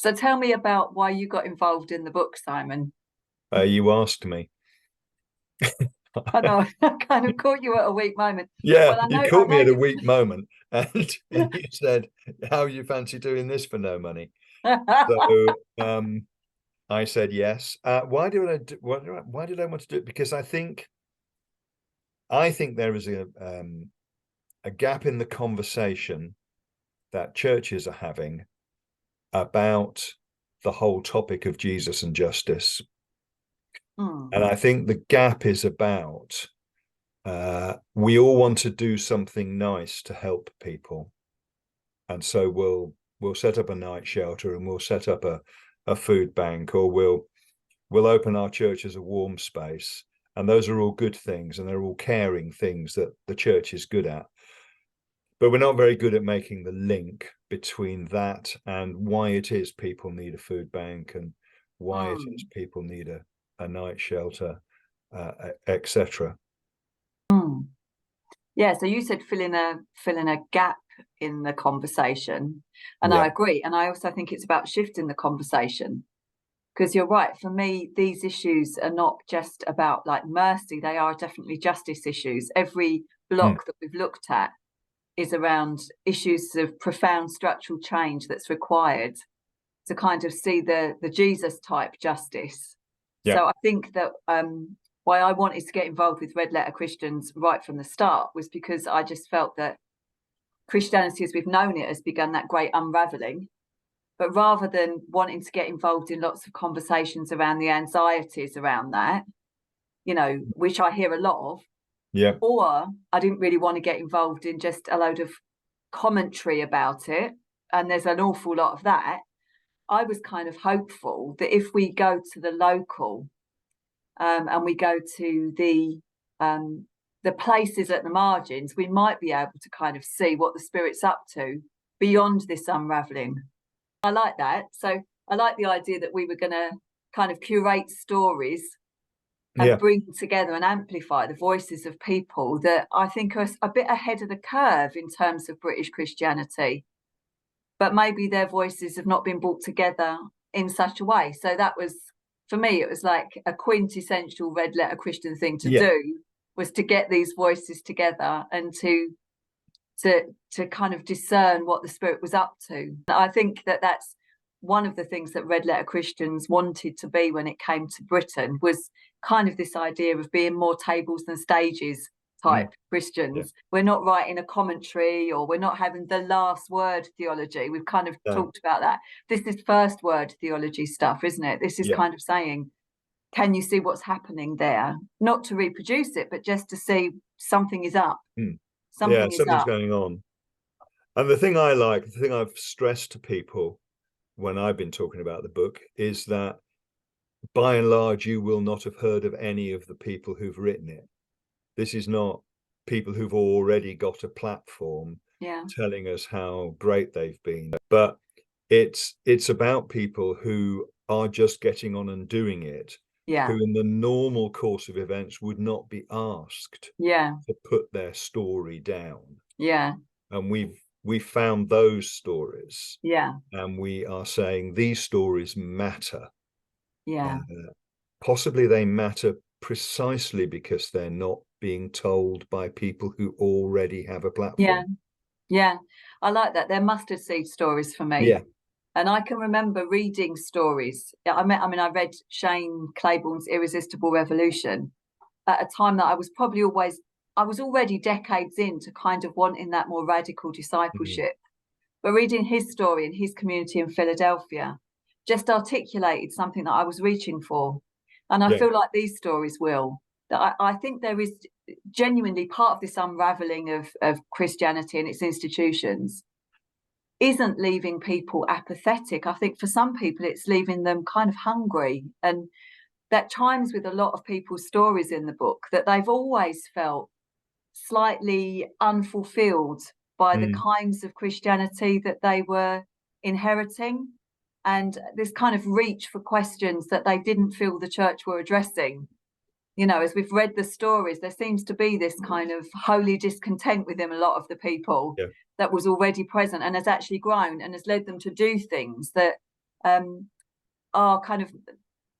So tell me about why you got involved in the book, Simon. You asked me. I know I kind of caught you at a weak moment. Yeah, Well, you I caught me know at a weak moment, and you said, "How you fancy doing this for no money?" So I said yes. Why did I want to do it? Because I think there is a gap in the conversation that churches are having about the whole topic of Jesus and justice, and Hmm. I think the gap is about we all want to do something nice to help people, and so we'll set up a night shelter, and we'll set up a food bank, or we'll open our church as a warm space, and those are all good things, and they're all caring things that the church is good at. But we're not very good at making the link between that and why it is people need a food bank, and why it is Hmm. people need a night shelter, etc. Hmm. Yeah, so you said filling a gap in the conversation, and I Yeah. agree. And I also think it's about shifting the conversation because you're right. For me, these issues are not just about like mercy; they are definitely justice issues. Every Mm. block that we've looked at is around issues of profound structural change that's required to kind of see the Jesus type justice. Yeah. So I think that why I wanted to get involved with Red Letter Christians right from the start was because I just felt that Christianity as we've known it has begun that great unraveling. But rather than wanting to get involved in lots of conversations around the anxieties around that, which I hear a lot of, Yeah. or I didn't really want to get involved in just a load of commentary about it. And there's an awful lot of that. I was kind of hopeful that if we go to the local and we go to the places at the margins, we might be able to kind of see what the spirit's up to beyond this unraveling. I like that. So I like the idea that we were going to kind of curate stories and Yeah. bring together and amplify the voices of people that I think are a bit ahead of the curve in terms of British Christianity, but maybe their voices have not been brought together in such a way. So that was, for me, it was like a quintessential red letter Christian thing to Yeah. do, was to get these voices together and to kind of discern what the spirit was up to. I think that that's one of the things that red letter Christians wanted to be when it came to Britain, was kind of this idea of being more tables than stages Mm. type Yeah. Christians. We're not writing a commentary, or we're not having the last word theology. We've kind of No. talked about that. This is first word theology stuff, isn't it? This is Yeah. kind of saying, can you see what's happening there? Not to reproduce it, but just to see something is up. Mm. Yeah. Something is Something's up. going on. And the thing I've stressed to people when I've been talking about the book is that by and large, you will not have heard of any of the people who've written it. This is not people who've already got a platform Yeah. telling us how great they've been, but it's about people who are just getting on and doing it, Yeah. who in the normal course of events would not be asked Yeah. to put their story down. Yeah. And we've found those stories, Yeah. and we are saying these stories matter. Yeah. Uh, Possibly they matter precisely because they're not being told by people who already have a Yeah. platform. Yeah. I like that. They're mustard seed stories for me. Yeah. And I can remember reading stories. I read Shane Claiborne's Irresistible Revolution at a time that I was already decades into kind of wanting that more radical Mm. discipleship. But reading his story and his community in Philadelphia just articulated something that I was reaching for. And I Yeah. feel like these stories will. That I think there is genuinely part of this unraveling of Christianity and its institutions isn't leaving people apathetic. I think for some people, it's leaving them kind of hungry. And that chimes with a lot of people's stories in the book, that they've always felt slightly unfulfilled by the Mm. kinds of Christianity that they were inheriting, and this kind of reach for questions that they didn't feel the church were addressing. As we've read the stories, there seems to be this kind of holy discontent within a lot of the people Yeah. that was already present and has actually grown and has led them to do things that are kind of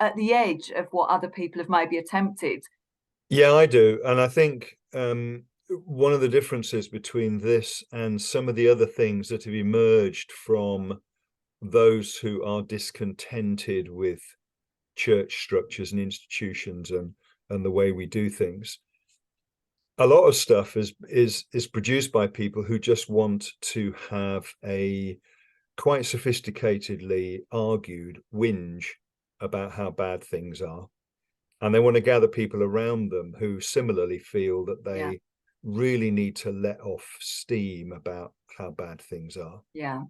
at the edge of what other people have maybe attempted. Yeah, I do. And I think one of the differences between this and some of the other things that have emerged from those who are discontented with church structures and institutions and the way we do things, a lot of stuff is produced by people who just want to have a quite sophisticatedly argued whinge about how bad things are. And they want to gather people around them who similarly feel that Yeah, they really need to let off steam about how bad things are. yeah,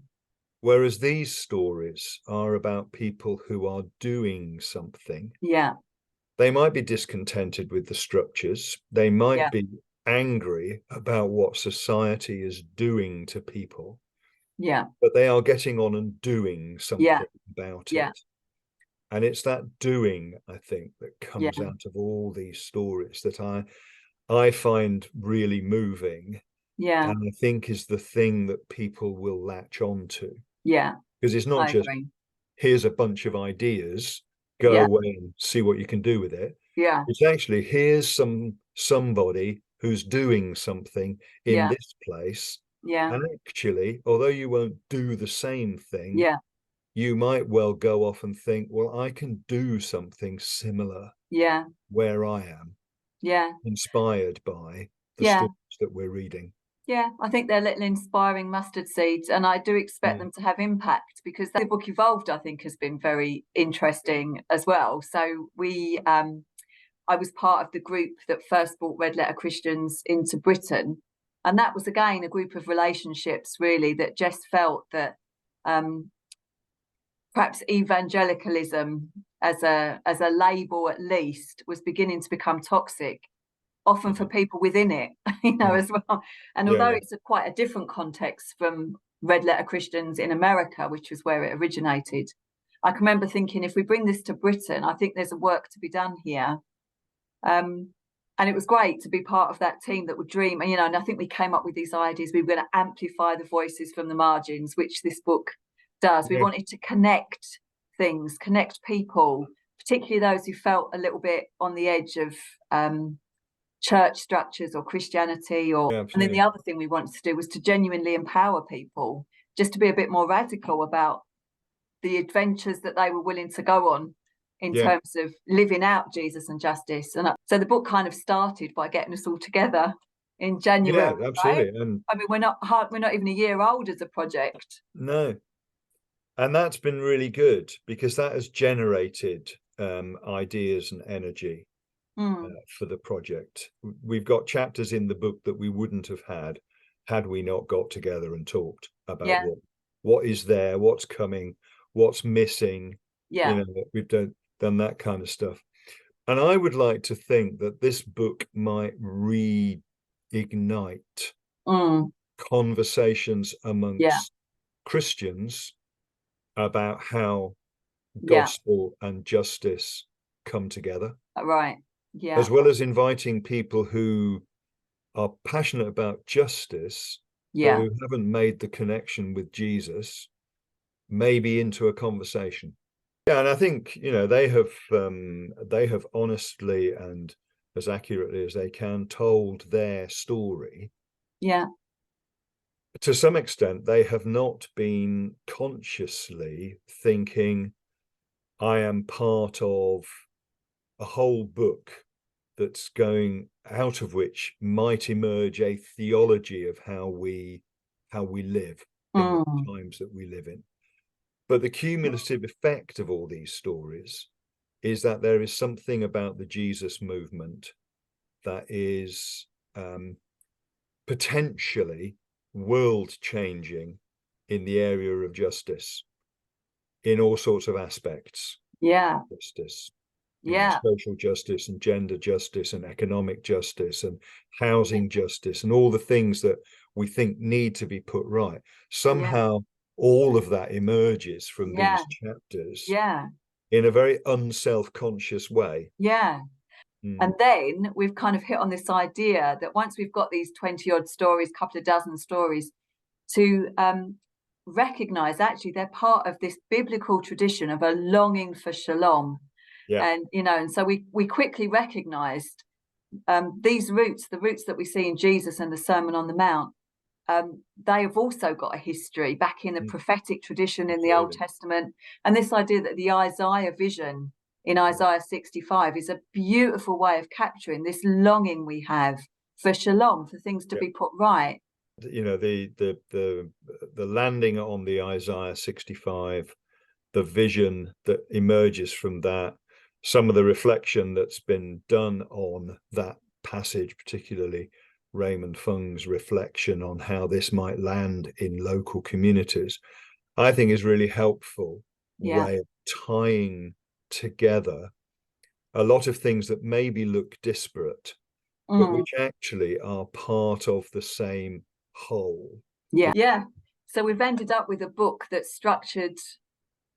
Whereas these stories are about people who are doing something. yeah, They might be discontented with the structures. They might yeah, be angry about what society is doing to people, yeah, but they are getting on and doing yeah, something about yeah, it. And it's that doing, I think, that yeah, comes out of all these stories that I find really moving, yeah, and I think is the thing that people will latch on to. yeah. Because it's not I just, agree. here's a bunch of ideas, go Yeah, away and see what you can do with it. yeah, It's actually, here's somebody who's doing something in yeah, this place. yeah, And actually, although you won't do the same thing, yeah, you might well go off and think, well, I can do something similar yeah, where I am, yeah, inspired by the yeah. stories that we're reading. Yeah, I think they're little inspiring mustard seeds, and I do expect Yeah. them to have impact because the book evolved, I think, has been very interesting as well. So I was part of the group that first brought Red Letter Christians into Britain, and that was again a group of relationships really that just felt that um, perhaps evangelicalism as a label at least was beginning to become toxic, often for Yeah. people within it, Mm. as well. And Yeah. although Yeah. it's quite a different context from Red Letter Christians in America, which was where it originated, I can remember thinking, if we bring this to Britain, I think there's a work to be done here. Um, and it was great to be part of that team that would dream. And, and I think we came up with these ideas. We were going to amplify the voices from the margins, which this book does. We Yeah. wanted to connect things, connect people, particularly those who felt a little bit on the edge of church structures or Christianity, Yeah, and then the absolutely. other thing we wanted to do was to genuinely empower people, just to be a bit more radical about the adventures that they were willing to go on in Yeah. terms of living out Jesus and justice. And so the book kind of started by getting us all together in January, Yeah, right? absolutely. And I mean, we're not even a year old as a project. no, and that's been really good because that has generated ideas and energy Mm, for the project. We've got chapters in the book that we wouldn't have had we not got together and talked about yeah, what is there, what's coming, what's missing. yeah, We've done that kind of stuff. And I would like to think that this book might reignite mm, conversations yeah, amongst Christians about how yeah, gospel and justice come together, right, yeah, as well as inviting people who are passionate about justice, but yeah, who haven't made the connection with Jesus, maybe into a conversation. Yeah, and I think they have honestly and as accurately as they can told their story. yeah, To some extent, they have not been consciously thinking, I am part of a whole book that's going out of which might emerge a theology of how we live in the mm, times that we live in. But the cumulative effect of all these stories is that there is something about the Jesus movement that is potentially world changing in the area of justice, in all sorts of aspects. yeah, Justice, yeah, social justice and gender justice and economic justice and housing justice and all the things that we think need to be put right. yeah, Somehow, all of that emerges from yeah, these chapters yeah, in a very unself-conscious way. yeah. Mm. And then we've kind of hit on this idea that once we've got these 20 odd stories, couple of dozen stories, to recognize actually they're part of this biblical tradition of a longing for shalom. Yeah. And, you know, and so we quickly recognized these roots, the roots that we see in Jesus and the Sermon on the Mount, they have also got a history back in the prophetic tradition in the Old Testament. And this idea that the Isaiah vision in Isaiah 65 is a beautiful way of capturing this longing we have for shalom, for things to be put right. You know, the landing on the Isaiah 65, the vision that emerges from that, some of the reflection that's been done on that passage, particularly Raymond Fung's reflection on how this might land in local communities, I think is really helpful way of tying together a lot of things that maybe look disparate, but which actually are part of the same whole. Yeah. So we've ended up with a book that's structured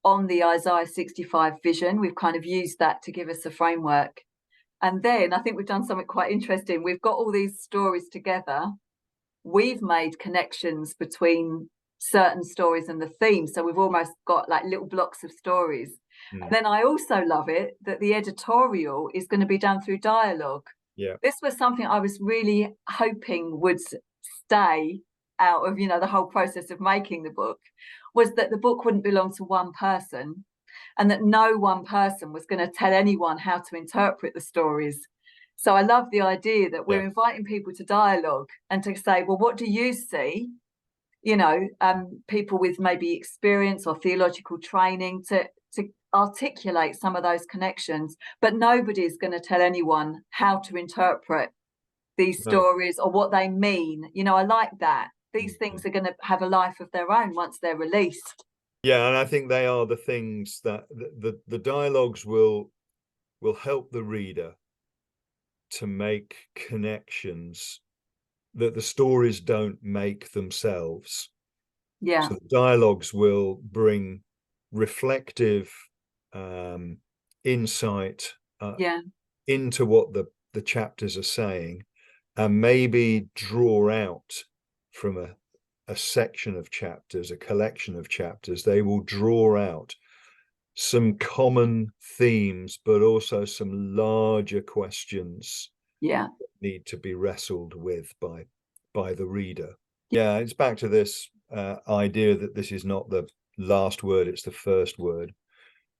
on the Isaiah 65 vision. We've kind of used that to give us a framework. And then I think we've done something quite interesting. We've got all these stories together. We've made connections between certain stories and the theme. So we've almost got like little blocks of stories. And then I also love it that the editorial is going to be done through dialogue. Yeah. This was something I was really hoping would stay out of, you know, the whole process of making the book, was that the book wouldn't belong to one person, and that no one person was going to tell anyone how to interpret the stories. So I love the idea that we're inviting people to dialogue and to say, well, what do you see? You know, people with maybe experience or theological training to articulate some of those connections, but nobody's going to tell anyone how to interpret these stories or what they mean. You know, I like that. These things are going to have a life of their own once they're released. Yeah, and I think they are the things that the dialogues will help the reader to make connections that the stories don't make themselves. Yeah. So the dialogues will bring reflective insight into what the chapters are saying, and maybe draw out from a section of chapters, a collection of chapters, they will draw out some common themes, but also some larger questions that need to be wrestled with by the reader. Yeah, it's back to this idea that this is not the last word, it's the first word.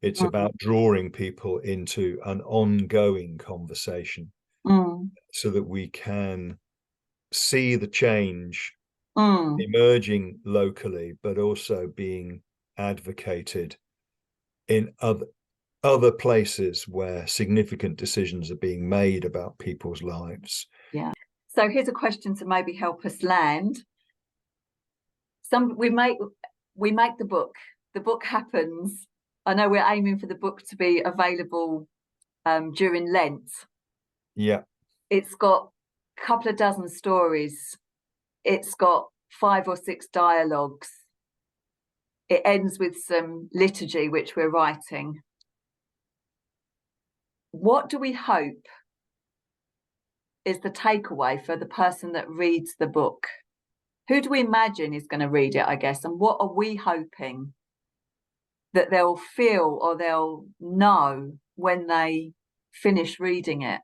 It's about drawing people into an ongoing conversation so that we can see the change emerging locally, but also being advocated in other places where significant decisions are being made about people's lives. Yeah. So here's a question to maybe help us land. We make the book. The book happens. I know we're aiming for the book to be available during Lent. Yeah. It's got a couple of dozen stories. It's got 5 or 6 dialogues. It ends with some liturgy, which we're writing. What do we hope is the takeaway for the person that reads the book? Who do we imagine is going to read it, I guess? And what are we hoping that they'll feel or they'll know when they finish reading it?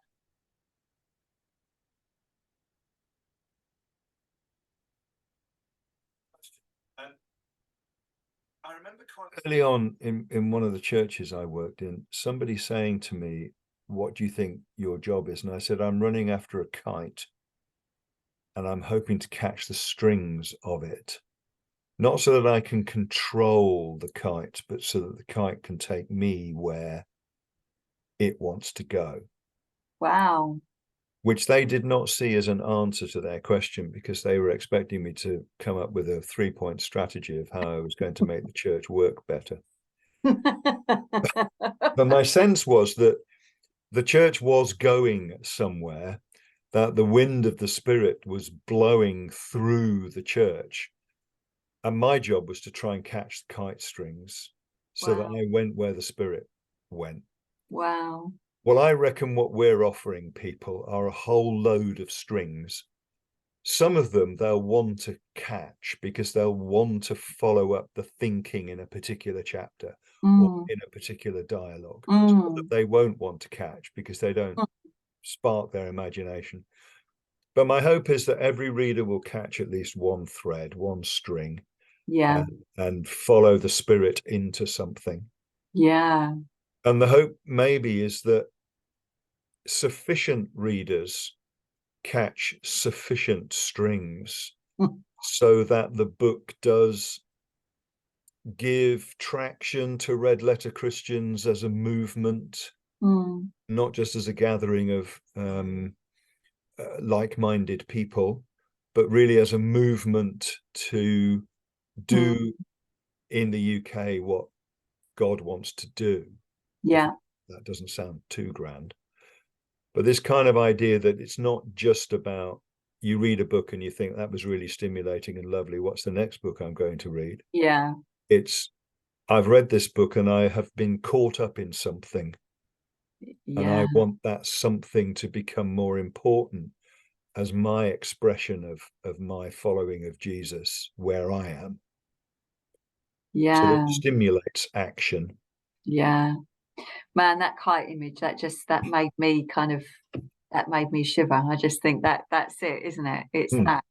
I remember quite early on in one of the churches I worked in, somebody saying to me, what do you think your job is? And I said, I'm running after a kite and I'm hoping to catch the strings of it. Not so that I can control the kite, but so that the kite can take me where it wants to go. Wow. Which they did not see as an answer to their question, because they were expecting me to come up with a 3-point strategy of how I was going to make the church work better. But my sense was that the church was going somewhere, that the wind of the Spirit was blowing through the church. And my job was to try and catch the kite strings so that I went where the Spirit went. Wow. Well, I reckon what we're offering people are a whole load of strings some of them they'll want to catch because they'll want to follow up the thinking in a particular chapter or Mm, in a particular dialogue. Some that mm, they won't want to catch because they don't mm. spark their imagination. But my hope is that every reader will catch at least one thread, one string, Yeah, and follow the spirit into something. yeah. And the hope maybe is that sufficient readers catch sufficient strings Mm, so that the book does give traction to red letter Christians as a movement, mm, not just as a gathering of like-minded people, but really as a movement to mm. do in the UK what God wants to do. If Yeah, that doesn't sound too grand, but this kind of idea that it's not just about you read a book and you think that was really stimulating and lovely. What's the next book I'm going to read? yeah, It's I've read this book and I have been caught up in something, and yeah, I want that something to become more important as my expression of my following of Jesus where I am. So that yeah, stimulates action. yeah. Man, that kite image, that made me kind of, that made me shiver. I just think that that's it, isn't it? It's Hmm. that.